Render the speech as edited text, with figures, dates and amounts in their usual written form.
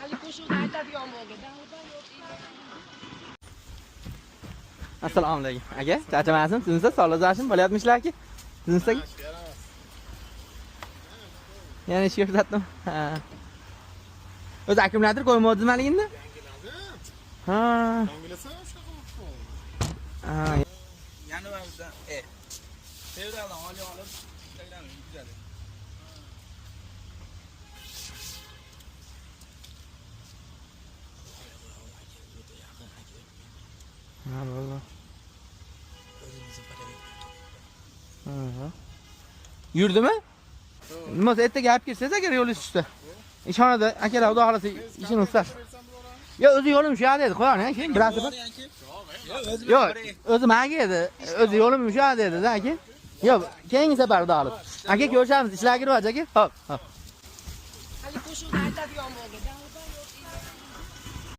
Hali qo'shiqni aytadigan bo'ldi. Assalomu alaykum. Aka, charchamaysiz? Sizningizda sog'lig'ingiz bo'lyapmishlarki? Sizningizda? Yana ishga kuzatdim. Ha. O'zi akkumulyator qo'ymoqdingiz maligini? Ha. Yangilasam shunaqa bo'libdi. Ha. Yana bizdan fevraldan olib Instagramga yukzadi. Ha, bo'ldi. Ha. Yurdimi? Nima ertaga olib kelsangiz agar yo'l ustida. Ishxonada akalar xudo xolasa ishini ustas. Yo, o'zi yo'lim shu yoqda edi, qo'ying, keyin birasi bir. Yo'q, o'zi menga edi. O'zi yo'lim shu yoqda edi, aka. Yo'q, keyingi safar xudo xolasa. Aka, ko'rishamiz, ishlarga rivoj aka. Hop, hop. Hali qo'shiqni aytadigan bo'ldi.